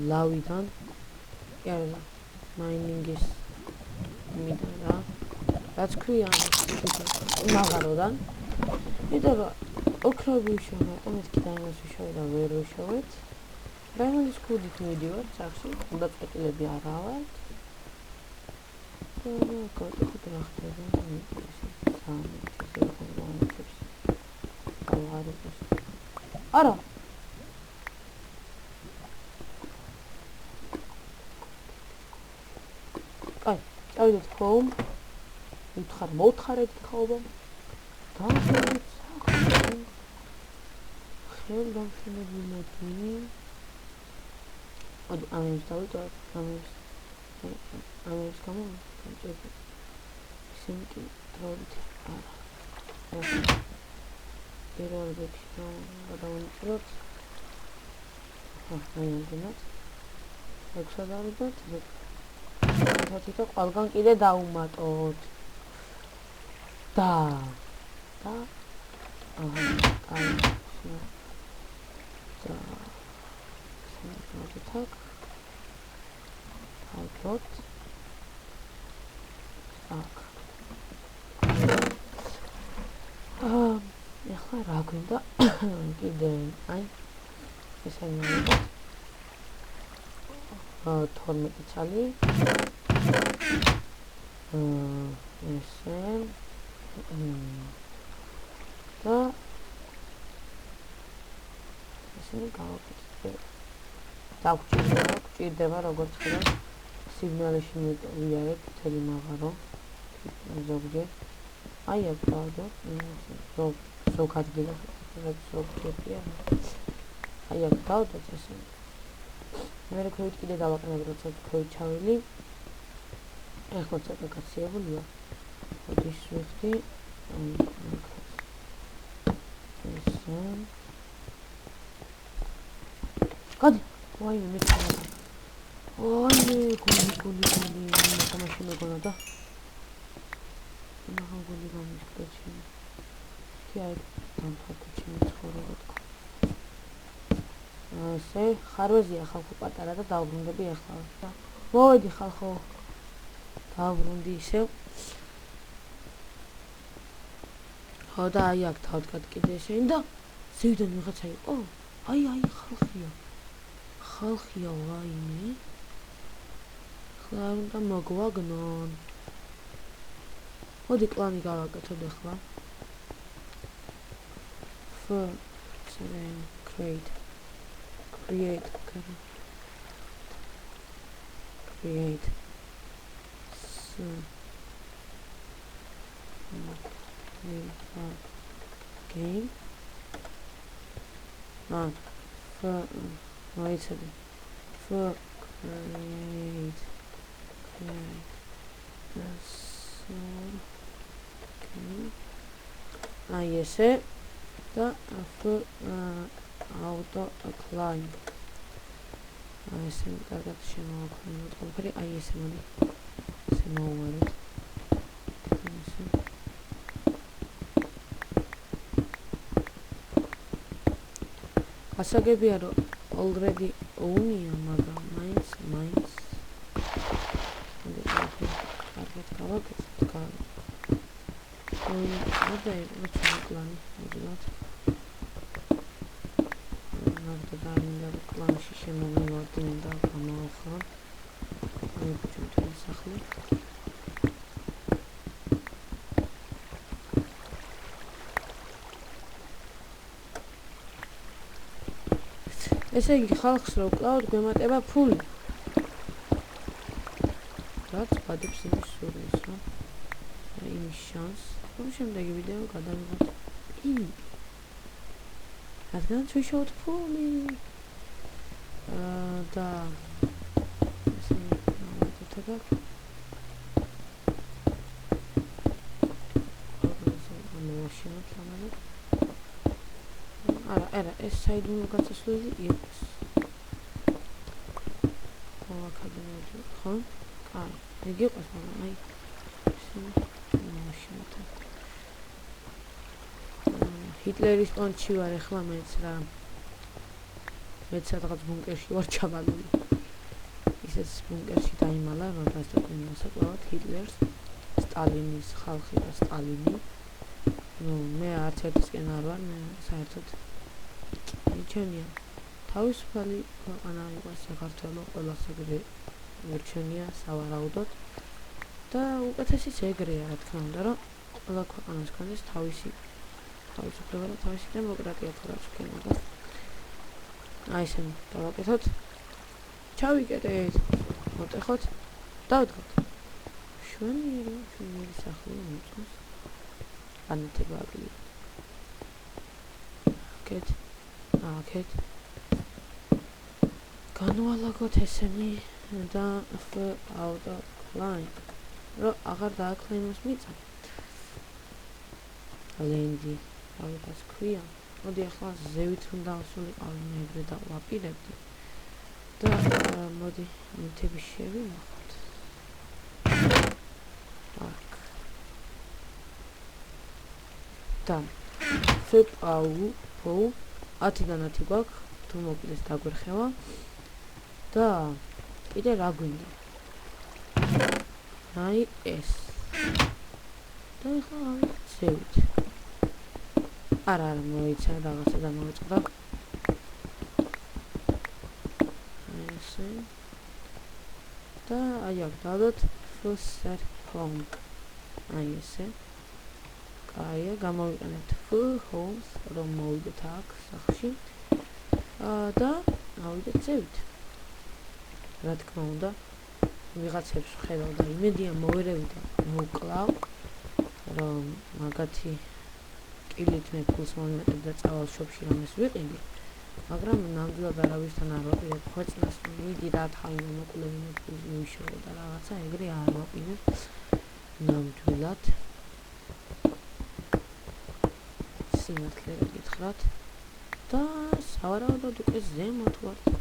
ლავიდან კი არა მაინინგის იმიდან რა რაც ქვია მაღაროდან იმიტომ რომ ოქროები ვიშოვე და მეთქი დაიმას ვიშოვე და ვერ ვიშოვეთ რაიმონის ქუდით მივიდივართ სახში უნდა წეტილები არ ავალთ და გაკეთოთ რა ხდება არა აი წავიდეთ home მოუთხარეთ ხაობა დავშევით ხელდამშვენები მოდი ამის დავიტოვოთ ამის გამო ისინი კი დროებით არა პირველ რიგში გადავამჭიროთ აიმდენად ექსადარებთ თითო ყველგან კიდე დაუმატოთ და აი და так вот так ეხლა რა გვინდა კიდე აი ესენი 12 ცალი ესე და ესენი გავაკეთეთ დაგვჭირდება როგორც ხდება სიგნალიში მივიარეთ მთელი მაღარო ზოგჯერ აი აქ დავდოთ ზოგ ადგილას ზოგჯერია აი აქ დავდოთ ესე მე რეკრუით კიდე დავაკნებ როცა ქვევით ჩავილი ეხლა ცოტა გაცილებულია მოდის ვიხდი ესე გადი ვაიმე მეცადა ვაიმე გული თამაში მეგონა და ნახა გული გამიშკეჩი კი აი დამფარკუჩი მიცხოვრება თქო ესე ხარვეზია ხალხო პატარა და დავბრუნდები ახლა და მოვედი ხალხო დავბრუნდი ისევ ხო და აი აქ თავდგად კიდე ესენი და ზევიდან ვიღაცა იყო აი ხალხია ვაიმე ხლა უნდა მოგვაგნონ მოდი კლანი გავაკეთოთ ახლა create game ესე და auto climb ესე კარგად შემოვაქმნოთ ყველაფერი აი ესე მოდი ესე მოვუვაროთ ასაგებია რომ already own-ია მაგრამ მაინც კარგად გავაკეთეთ მოდი როცა კლანი მოდით და კლანში შემოვიმართ და გამოვახრან აი ჩვენი სახლი ესე იგი ხალხს რო კლავთ გვემატება ფული რაც ბადებს იმის სურვილს რომ იმის შანს რომ შემდეგი ვიდეო გადავიღოთ რადგან ვიშოვთ ფული და ესე მოვეთოთ არა ეს საიდუმლო გასასვლელი იყოს მოვაქადმოდი ხო? აი ეგ იყოს მაგრამ აი ესე მოვაშენოთ ჰიტლერის პონჩი ვარ ეხლა მეც რა. მეც სადღაც ბუნკერში ვარ ჩაბალული. ისეც ბუნკერში დაიმალა, მაგას თქვენ საკმაოდ ჰიტლერს, სტალინის ხალხი და სტალინი. ნუ მე არც ერთისკენ არ ვარ, მე საერთოდ მიჩვენია. თავისუფალი ქვეყანა იყო საქართველო, ყველასაგრე მირჩენია სავარაუდოდ. და უკეთესიც ეგრეა, რა თქმა უნდა, რომ ყველა ქვეყანას ქონდეს თავისი თავისუფლება და თავისი დემოკრატია თუ რაც ვქენ მაგას. აი ესენი დავაკეთოთ. ჩავიკეტეთ. მოტეხოთ. დავდგოთ. შვენიერი სახლი მომწონს. ანეთება აკლია. აქეთ. განვალაგოთ ესენი და auto line. რო აღარ დააკლინოს მიწა. ლენდი, ავიღოს ქვია. მოდი ახლა ზევით უნდა ავსულიყავი მე და ვაპირებდი. და მოდი ნივთები შევინახოთ. აქ. და ფეპაუ 10-დან 10 გვაქვს, თუ მოკიდეს დაგვერხევა. და კიდე რა გვინდა? აი ეს. და ახლა ზევით. არა მოიცა რაღაცა დამოწყდა. ესე. და აი აქ დავდოთ full home. აი ესე. კაია, გამოვიყენებთ full homes, რომ მოვიდეთ აქ სახლში. და ავიდეთ ზევით. რა თქმა უნდა, ვიღაცებს ვხედავ და იმედია მოვერევი და მოკლავ, რომ მაგათი კილით მე ფულს მომეტებ და წავალ შოპში რამეს ვიყიდი, მაგრამ ნამდვილად არავისთან არ ვაპირებ ხვეწნას, მიდი რა თავი მომკლევი მე ფულს მივიშოვო და რაღაცა ეგრე არ ვაპირებ ნამდვილად. სიმართლე რა გითხრათ და სავარაუდოდ უკვე ზემოთ ვარ.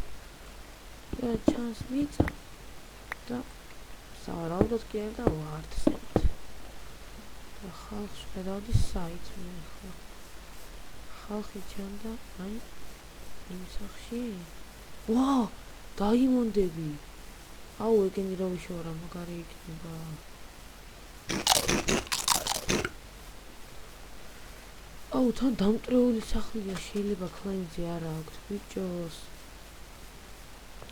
და ჩანს მიწა და სავარაუდოდ კი არ და ვართ ზემოთ. და ხალხს ვხედავდი საით მე ახლა. ხალხი ჩანდა აი იმ სახლში. ვაუ, დაიმონდები. აუ, ეგენი რა ვიშოვა რა მაგარი იქნება. აუ, თან დამტრეული სახლია, შეიძლება კლაინზე არა აქვს ბიჭოს.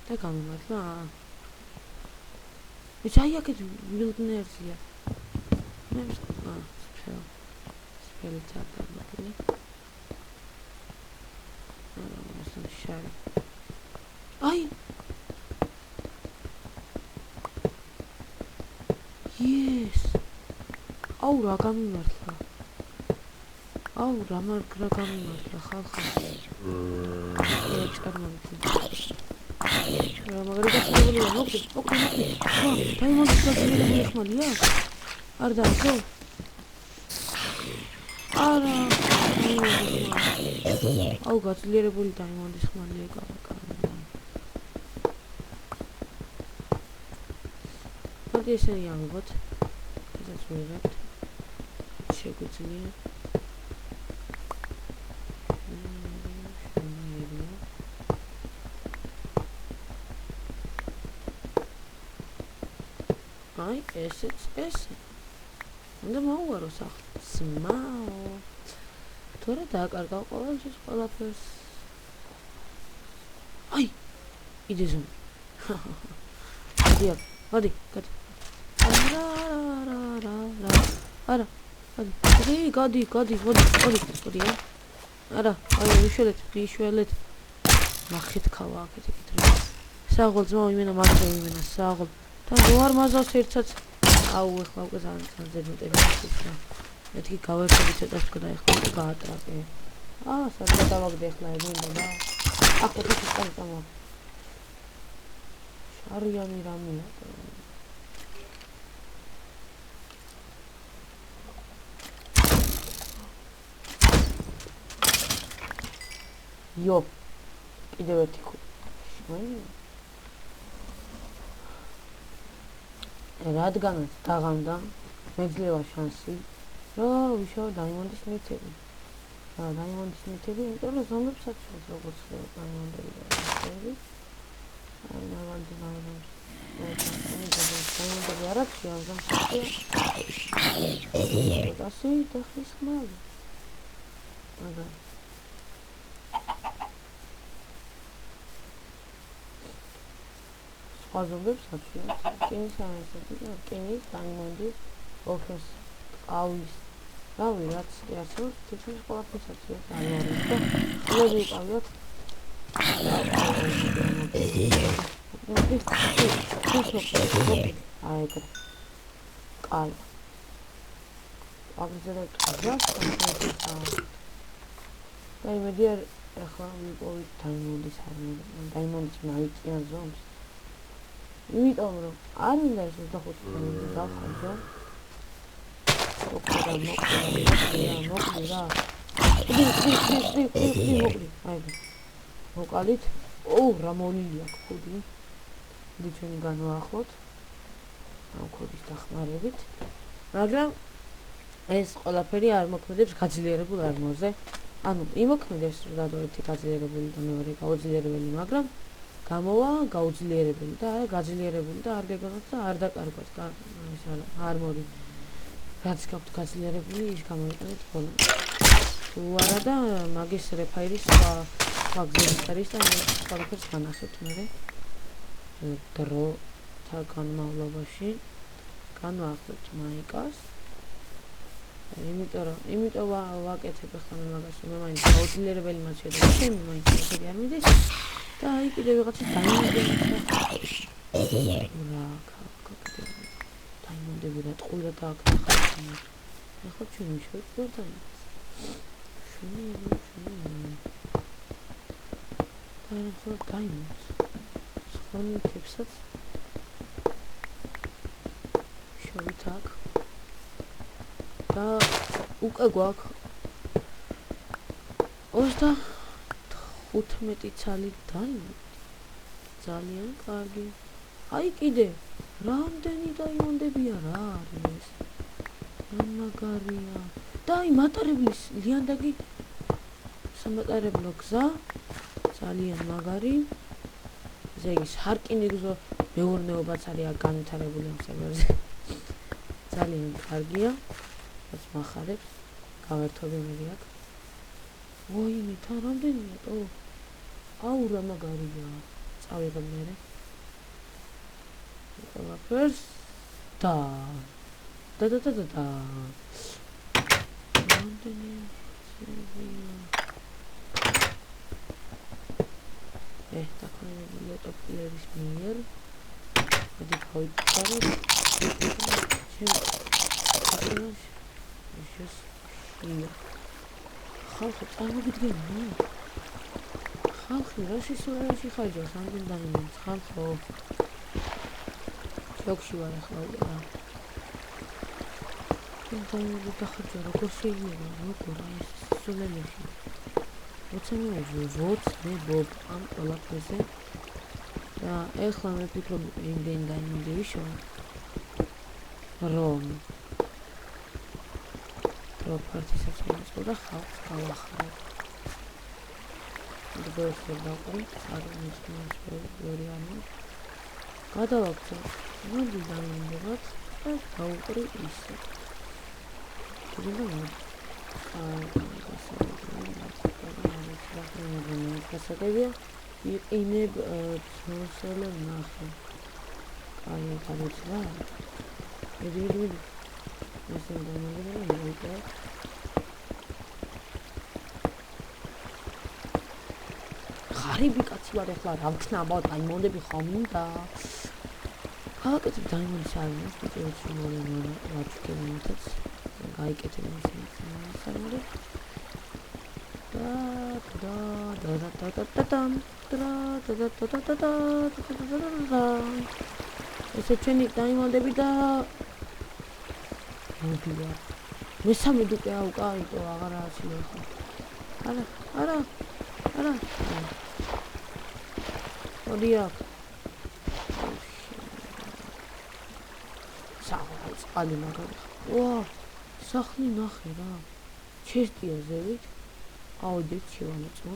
და გამიმართლა. ეს აი აქეთ ვილდნერზია. მე სპელი თაკი. არა, შარი. აი. Yes. აუ, რა გამიმართლა. აუ, რა გამიმართლა ხალხი. მაგარი გასაგებია, მოკლე. დაიმონდის გაძლიერებული ხმალია? არ დაახო? არა. აუ, გაძლიერებული დაიმონდის ხმალია კაკა. მოდი ესენი ამბობთ. ესაც ვიღებთ. შეგვიძლია. აი, ესეც ესე. უნდა მოვუარო სახლი. სმაო. თორე დააკარგავ ყველაფერს. აი, იდეზო. მოდი, გადი. არა. გადი, მოდი. არა, აი, ვიშველეთ. ნახეთ ქალა აქეთ ეკითხება. საღოლ ძმა იმენა მართლა იმენა საღოლ. და როარ მაზავს ერთსაც. აუ, ეხლა უკვე ძალიან ზედმეტები ხდება. მეთქი გავერთები ცოტას და ეხლა გაატრაკე. სად გადავაგდე ეხლა მინდა და აქ ეს წამო. შარიანი რამეა. იო, კიდევ ერთი ხო. რადგანაც დაღამდა, მეძლევა შანსი, რომ ვიშოვო დაიმონდის მიწები. დაიმონდის მითები, იმიტომ რომ ზომებს საჩუქრებს როგორც ხდება დაიმონდები და ისები. აი მაგალითად დაიმონდები არ აქვს ამჟამ საჭია. ასე დახის ხმალი. მაგრამ სხვა ზომებს საჩუქრებს. რკინის ამასეთი და რკინის დაიმონდის ოქროს ყავის რავი რაც არსებობს თითქმის ყველაფერს საჩუქრებს დაიმონდის და ხლები უკავიათ აი ეგრე კაი აგზერა ტყავს და იმედი ახლა ვიპოვით დაიმონდის დაიმონდის მაიწიან ზომს იმიტომ რომ არ მინდა ეს 25 წელი დავხარჯო მოკლე რა მოკალით რა მოლილია ხუდი ჩვენ განვაახლოთ ამ კოდის დახმარებით მაგრამ ეს ყველაფერი არ მოქმედებს გაძლიერებულ არმოზე ანუ იმოქმედებს რომ დადო ერთი გაძლიერებული და მეორე გაუძლიერებელი მაგრამ გამოვა გაუძლიერებელი და არა გაძლიერებული და არ გეგონოთ და არ დაკარგვათ ის არმორი რაც გაქვთ გაძლიერებული ის გამოიყენეთ ბოლომდე თუ არა და მაგის რეფაირის სხვა გზების არის და ყველაფერს განახებთ მე დროთა განმავლობაში განვაახლოთ მაიკას იმიტომ ვაკეთებ ახლა მე მაგას რომ მაინც გაუძლიერებელი მაჩვენე ჩემი მაინც ისეთი არ მიდის და აი კიდევ ვიღაცა დაიმონდები დაიმონდები რა ტყუილად დააკრახა ახლა ჩვენი შეგვიძლია და დაიმონდს ხონითებსაც შევით აქ და უკვე გვაქვს 25 ცალი დაიმონდი ძალიან კარგი აი კიდე რამდენი დაიმონდებია რა არის მაგარია და აი მატარებლის ლიანდაგი სამატარებლო გზა ძალიან მაგარი ზეგი სარკინიგზო მეურნეობაც არის განვითარებული ამ სერვერზე ძალიან კარგია რაც მახარებს გავერთობი მე აქ ოინი თან რამდენია ტო აუ რა მაგარია წავიღებ მე ყველაფერს და რამდენია დაქონებული ტოპილერის მიერ მოდი გავიტყაროთ ხალხი წარმოგიდგენია ხალხი რა სისულელეში ხარჯავს ამდენ დაიმონს ხალხო შოქში ვარ ახლა რა დაიმონს დახარჯა როგორ შეიძლება როგორ ეს სისულელეში მე ბობ ამ ყველაფერზე და ეხლა მე ვფიქრობ იმდენი დაიმონდი ვიშოვე რომ პროფესისაც მოწყო და ხალხს გავახარებ დაბოლოს დავყრი არ მისმენს ვერი ამი გადავაქცე მოდი დაიმონდებათ და გავუყრი ისე კიდევ გასაგებია იყინებ ცნოსელე ნახე აი გადაცვა ედი ესე დამაგერა ხარიბი კაცი ვარ ახლა რა ვქნაბო დაიმონდები ხომ მინდა გააკეთებ დაიმონდის არმოს პიტეოჩი მოლემონა ვაჩქენეთაც გაიკეთებ ისინი სამარი ესე ჩვენი დაიმონდები და მოდია მესამე დუპე აუკაიტო აღარა აცილე ხო არა მოდია სახლი მაგარი ვა სახლი ნახე რა ჩერტია ზევით აუდით შევამოწმოთ.